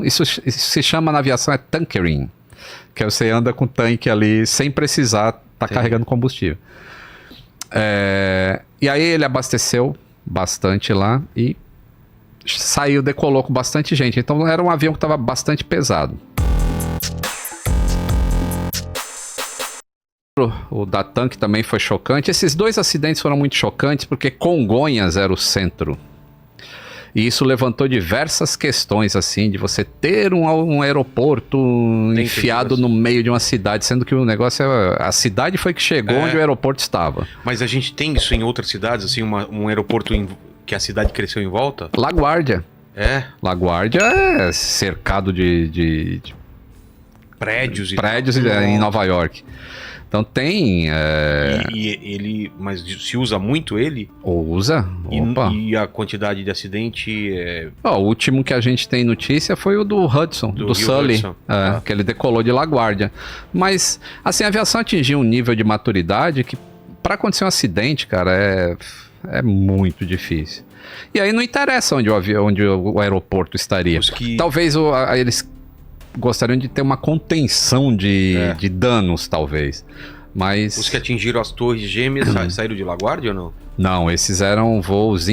Isso se chama na aviação tankering, que é você anda com o tanque ali sem precisar estar carregando combustível. E aí ele abasteceu bastante lá e saiu, decolou com bastante gente. Então era um avião que estava bastante pesado. O da TAM também foi chocante. Esses dois acidentes foram muito chocantes porque Congonhas era o centro. E isso levantou diversas questões, assim, de você ter um aeroporto enfiado no meio de uma cidade, sendo que o negócio a cidade foi que chegou onde o aeroporto estava. Mas a gente tem isso em outras cidades, assim, um aeroporto que a cidade cresceu em volta? LaGuardia. LaGuardia é cercado de prédios em Nova York. Então tem... Mas se usa muito ele? Usa. Opa. E a quantidade de acidente... O último que a gente tem notícia foi o do Hudson, do Sully, que ele decolou de LaGuardia. Mas, assim, a aviação atingiu um nível de maturidade que, para acontecer um acidente, cara, é muito difícil. E aí não interessa onde o aeroporto estaria. Talvez eles gostariam de ter uma contenção de danos, talvez. Mas... Os que atingiram as torres gêmeas saíram de LaGuardia ou não? Não, esses eram voos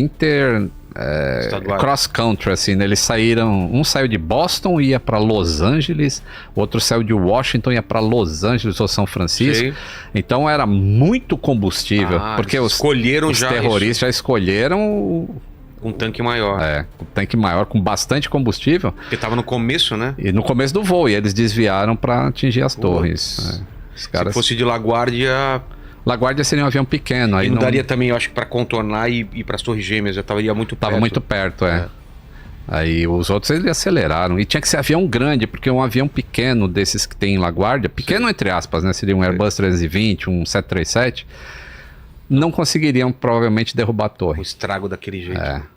cross country, assim, né? Eles saíram... Um saiu de Boston e ia para Los Angeles, o outro saiu de Washington e ia para Los Angeles ou São Francisco. Sim. Então era muito combustível, porque os terroristas já escolheram... Um tanque maior. Um tanque maior com bastante combustível. Porque tava no começo, né? E no começo do voo, e eles desviaram para atingir as torres. Os caras... Se fosse de LaGuardia... LaGuardia seria um avião pequeno. Aí não daria também, eu acho que para contornar e ir para as torres gêmeas, já estaria muito perto. Tava muito perto, Aí os outros eles aceleraram. E tinha que ser avião grande, porque um avião pequeno desses que tem em LaGuardia, pequeno entre aspas, né? Seria um Airbus 320, um 737, não conseguiriam provavelmente derrubar a torre. O estrago daquele jeito.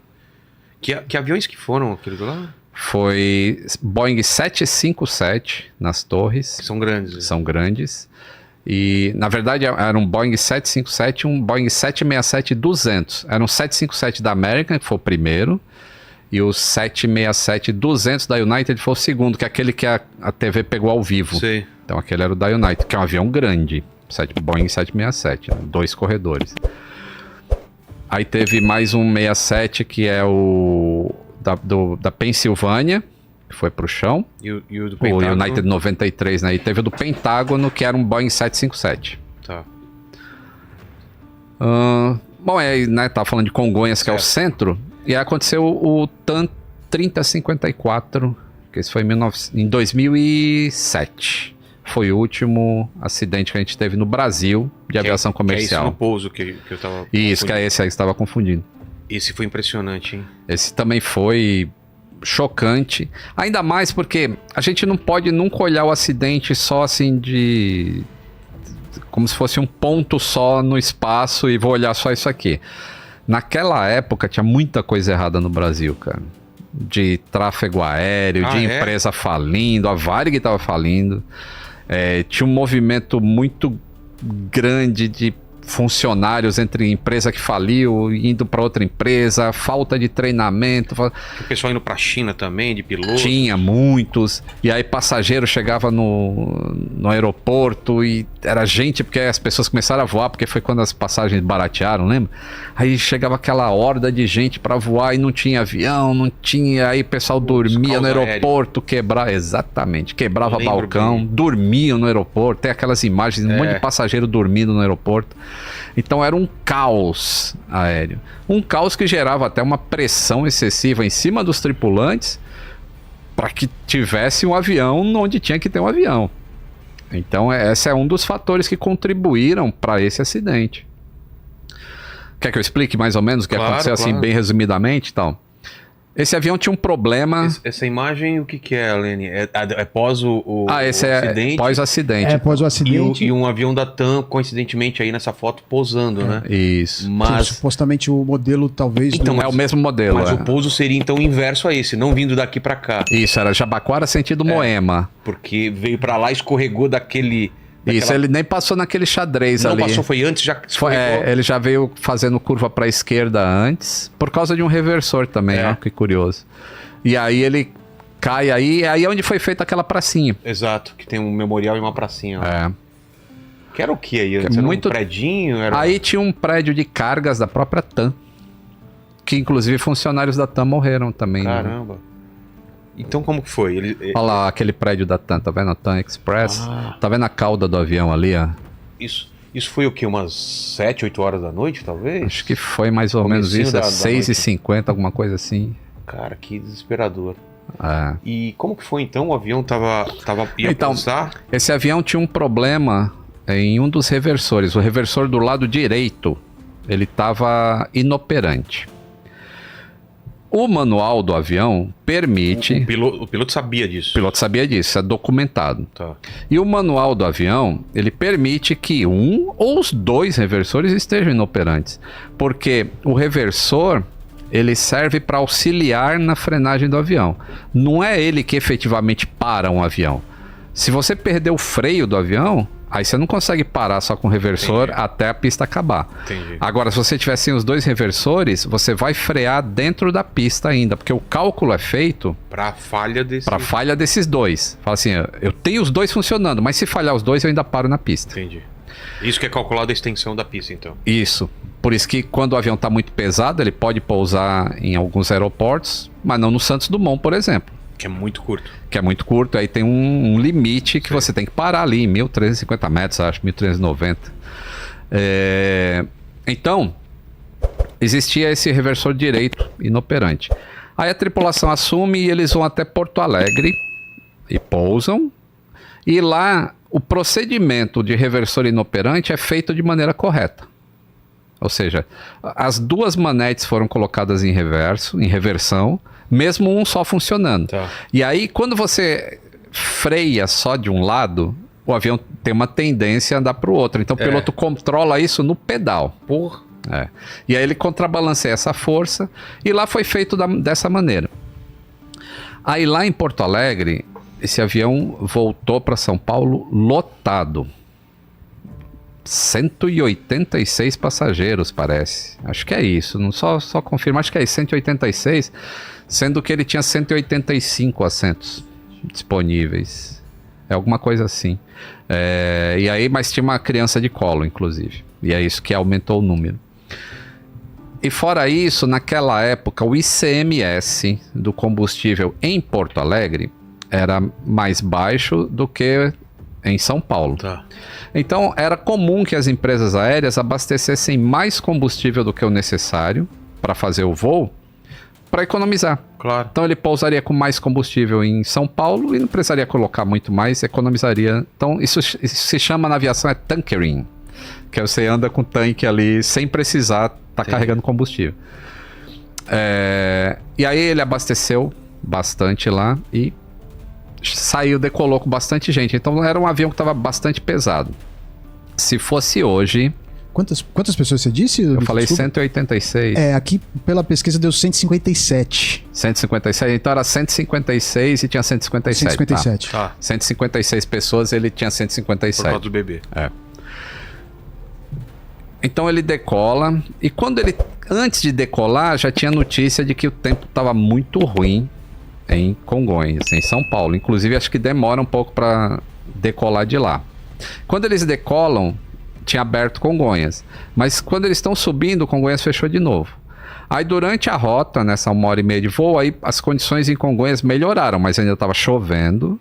Que aviões que foram aqueles lá? Foi Boeing 757 nas torres. Que são grandes. São grandes. E, na verdade, era um Boeing 757 e um Boeing 767-200. Era um 757 da American, que foi o primeiro, e o 767-200 da United foi o segundo, que é aquele que a TV pegou ao vivo. Sim. Então, aquele era o da United, que é um avião grande. Boeing 767, 2 corredores. Aí teve mais um 67, que é o da Pensilvânia, que foi pro chão. E o do Pentágono? O United 93, né? E teve o do Pentágono, que era um Boeing 757. Tá. Bom, aí, né, tava falando de Congonhas, que é o centro, e aí aconteceu o TAM 3054, que esse foi em 2007. Foi o último acidente que a gente teve no Brasil de aviação comercial. Que é esse no pouso que eu tava... Isso, que é esse aí que você estava confundindo. Esse foi impressionante, hein? Esse também foi chocante. Ainda mais porque a gente não pode nunca olhar o acidente só assim como se fosse um ponto só no espaço e vou olhar só isso aqui. Naquela época tinha muita coisa errada no Brasil, cara. De tráfego aéreo, de empresa falindo, a Varig estava falindo. Tinha um movimento muito grande de funcionários entre empresa que faliu, indo para outra empresa, falta de treinamento. O pessoal indo para a China também, de piloto. Tinha muitos, e aí passageiro chegava no aeroporto e era gente, porque as pessoas começaram a voar, porque foi quando as passagens baratearam, lembra? Aí chegava aquela horda de gente para voar e não tinha avião, não tinha, aí o pessoal dormia no aeroporto, quebrava balcão, dormiam no aeroporto, tem aquelas imagens, um monte de passageiro dormindo no aeroporto. Então era um caos aéreo. Um caos que gerava até uma pressão excessiva em cima dos tripulantes para que tivesse um avião onde tinha que ter um avião. Então esse é um dos fatores que contribuíram para esse acidente. Quer que eu explique mais ou menos o que aconteceu assim bem resumidamente? Então, esse avião tinha um problema... Essa imagem, o que é, Lene? É pós o esse acidente? É pós-acidente. É pós o acidente. E um avião da TAM, coincidentemente, aí nessa foto, pousando, né? Isso. Mas... supostamente o modelo, talvez... Então, é o mesmo modelo. Mas o pouso seria, então, inverso a esse, não vindo daqui pra cá. Isso, era Jabaquara sentido Moema. Porque veio pra lá, escorregou daquele... Isso, ele nem passou naquele xadrez ali. Não passou, foi antes, já ele já veio fazendo curva para a esquerda antes, por causa de um reversor também, ó, que curioso. E aí ele cai aí é onde foi feita aquela pracinha. Exato, que tem um memorial e uma pracinha. Lá. É. Que era o que aí? Que é Era muito- um predinho? Era... Aí tinha um prédio de cargas da própria TAM, que inclusive funcionários da TAM morreram também. Né? Caramba. Então como que foi? Olha lá aquele prédio da TAM, tá vendo a TAM Express? Ah. Tá vendo a cauda do avião ali, ó? Isso foi o quê? Umas 7, 8 horas da noite, talvez? Acho que foi mais ou menos Comecinho isso, é da 6h50, alguma coisa assim. Cara, que desesperador. É. E como que foi então? O avião ia Então, pousar? Esse avião tinha um problema em um dos reversores. O reversor do lado direito, ele estava inoperante. O manual do avião permite... O piloto sabia disso. O piloto sabia disso, é documentado. Tá. E o manual do avião, ele permite que um ou os dois reversores estejam inoperantes. Porque o reversor, ele serve para auxiliar na frenagem do avião. Não é ele que efetivamente para um avião. Se você perder o freio do avião, aí você não consegue parar só com o reversor até a pista acabar. Entendi. Agora, se você tiver sem os dois reversores, você vai frear dentro da pista ainda, porque o cálculo é feito Pra falha desse... para falha desses dois. Fala assim, eu tenho os dois funcionando, mas se falhar os dois, eu ainda paro na pista. Entendi. Isso que é calculado a extensão da pista, então. Isso. Por isso que quando o avião está muito pesado, ele pode pousar em alguns aeroportos, mas não no Santos Dumont, por exemplo. Que é muito curto. Que é muito curto, aí tem um limite que você tem que parar ali, em 1.350 metros, acho, 1.390. Então, existia esse reversor direito inoperante. Aí a tripulação assume e eles vão até Porto Alegre e pousam. E lá, o procedimento de reversor inoperante é feito de maneira correta. Ou seja, as duas manetes foram colocadas em reversão, mesmo um só funcionando. Tá. E aí, quando você freia só de um lado, o avião tem uma tendência a andar para o outro. Então, o piloto controla isso no pedal. Porra. É. E aí ele contrabalanceia essa força, e lá foi feito dessa maneira. Aí lá em Porto Alegre, esse avião voltou para São Paulo lotado. 186 passageiros, parece. Acho que é isso. Não só confirma, acho que é isso, 186, sendo que ele tinha 185 assentos disponíveis. É alguma coisa assim. E aí, mas tinha uma criança de colo, inclusive. E é isso que aumentou o número. E fora isso, naquela época, o ICMS do combustível em Porto Alegre era mais baixo do que em São Paulo. Tá. Então, era comum que as empresas aéreas abastecessem mais combustível do que o necessário para fazer o voo, para economizar. Claro. Então, ele pousaria com mais combustível em São Paulo e não precisaria colocar muito mais, economizaria. Então, isso se chama na aviação tankering, que você anda com o tanque ali sem precisar estar carregando combustível. E aí ele abasteceu bastante lá e decolou com bastante gente. Então era um avião que estava bastante pesado. Se fosse hoje... Quantas pessoas você disse? Eu falei 186. Aqui pela pesquisa deu 157. 156, então era 156 e tinha 157. 157. Tá. 156 pessoas, ele tinha 157. Por causa do bebê. Então ele decola, e antes de decolar, já tinha notícia de que o tempo estava muito ruim em Congonhas, em São Paulo. Inclusive, acho que demora um pouco para decolar de lá. Quando eles decolam, tinha aberto Congonhas. Mas quando eles estão subindo, Congonhas fechou de novo. Aí durante a rota, nessa 1h30 de voo, aí as condições em Congonhas melhoraram, mas ainda estava chovendo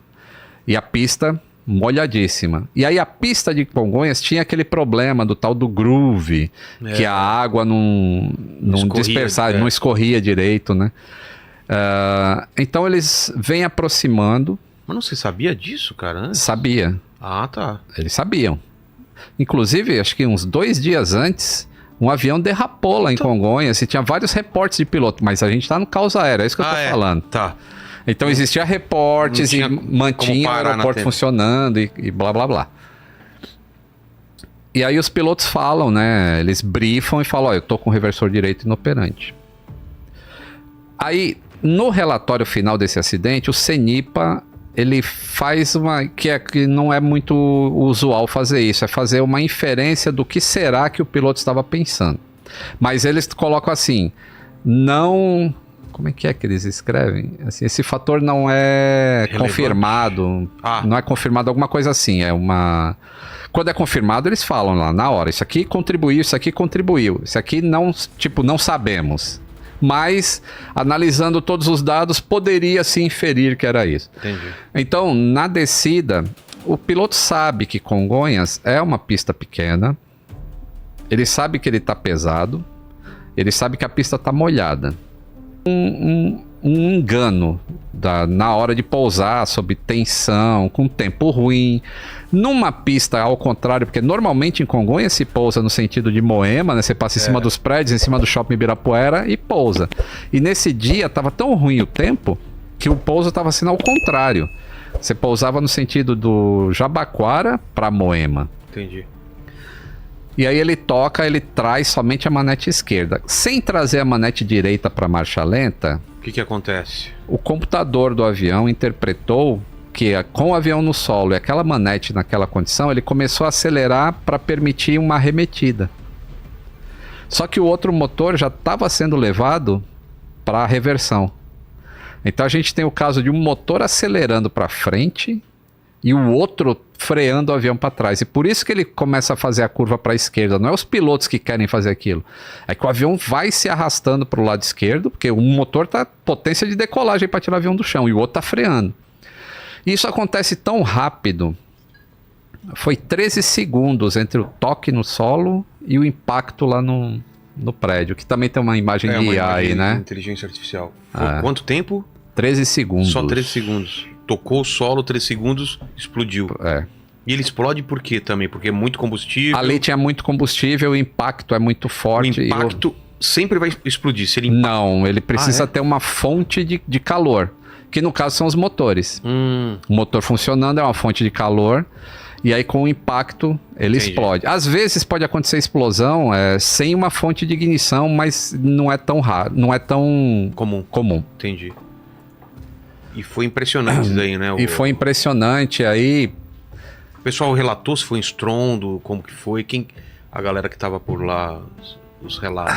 e a pista molhadíssima. E aí a pista de Congonhas tinha aquele problema do tal do groove, que a água não dispersava, não escorria direito, né? Então eles vêm aproximando. Mas não se sabia disso, cara? Antes? Sabia. Ah, tá. Eles sabiam. Inclusive, acho que uns 2 dias antes, um avião derrapou lá em Congonhas e tinha vários reportes de piloto, mas a gente tá no caos aéreo, é isso que eu tô falando. Tá. Então existia reportes e mantinha o aeroporto funcionando e blá blá blá. E aí os pilotos falam, né? Eles briefam e falam, eu tô com o reversor direito inoperante. Aí, no relatório final desse acidente, o CENIPA, ele faz que não é muito usual fazer isso, é fazer uma inferência do que será que o piloto estava pensando. Mas eles colocam assim, não Como é que eles escrevem? Assim, esse fator não é Relevante. Confirmado. Não é confirmado alguma coisa assim. É uma... Quando é confirmado, eles falam lá na hora. Isso aqui contribuiu, isso aqui contribuiu. Isso aqui não, tipo, não sabemos. Mas, analisando todos os dados, poderia se inferir que era isso. Entendi. Então, na descida, o piloto sabe que Congonhas é uma pista pequena. Ele sabe que ele está pesado. Ele sabe que a pista está molhada. Um engano na hora de pousar, sob tensão, com tempo ruim. Numa pista ao contrário, porque normalmente em Congonhas se pousa no sentido de Moema, né? Você passa em cima dos prédios, em cima do shopping Ibirapuera e pousa. E nesse dia estava tão ruim o tempo que o pouso estava sendo ao contrário. Você pousava no sentido do Jabaquara para Moema. Entendi. E aí ele traz somente a manete esquerda. Sem trazer a manete direita para marcha lenta, O que acontece? o computador do avião interpretou que com o avião no solo e aquela manete naquela condição, ele começou a acelerar para permitir uma arremetida. Só que o outro motor já estava sendo levado para a reversão. Então a gente tem o caso de um motor acelerando para frente e o outro freando o avião para trás. E por isso que ele começa a fazer a curva para a esquerda. Não é os pilotos que querem fazer aquilo. É que o avião vai se arrastando para o lado esquerdo, porque um motor está potência de decolagem para tirar o avião do chão e o outro está freando. E isso acontece tão rápido. Foi 13 segundos entre o toque no solo e o impacto lá no prédio, que também tem uma imagem de IA aí, né? Inteligência artificial. Foi quanto tempo? 13 segundos. Só 13 segundos. Tocou o solo, 13 segundos, explodiu. E ele explode por quê também? Porque é muito combustível? Ali tinha muito combustível, o impacto é muito forte. O impacto sempre vai explodir. Se ele Não, ele precisa ter uma fonte de calor, que no caso são os motores. O motor funcionando é uma fonte de calor, e aí com o impacto ele explode. Às vezes pode acontecer explosão sem uma fonte de ignição, mas não é tão raro, não é tão comum. Entendi. E foi impressionante isso daí, né? E foi impressionante, aí... O pessoal relatou se foi um estrondo, como que foi, a galera que tava por lá, os relatos.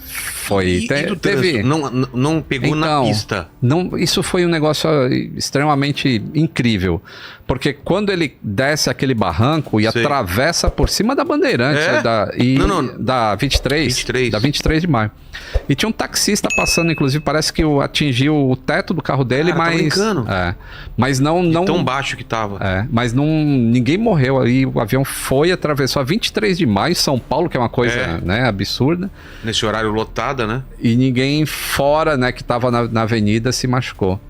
Foi. E do teve... Não pegou na pista? Não, isso foi um negócio extremamente incrível. Porque quando ele desce aquele barranco e atravessa por cima da Bandeirante, da 23, da 23 de maio. E tinha um taxista passando, inclusive, parece que atingiu o teto do carro dele, mas... Tá brincando. Mas não... tão baixo que tava. Mas ninguém morreu ali. O avião atravessou a 23 de maio, São Paulo, que é uma coisa absurda. Nesse horário lotada, né? E ninguém fora, né, que tava na avenida se machucou.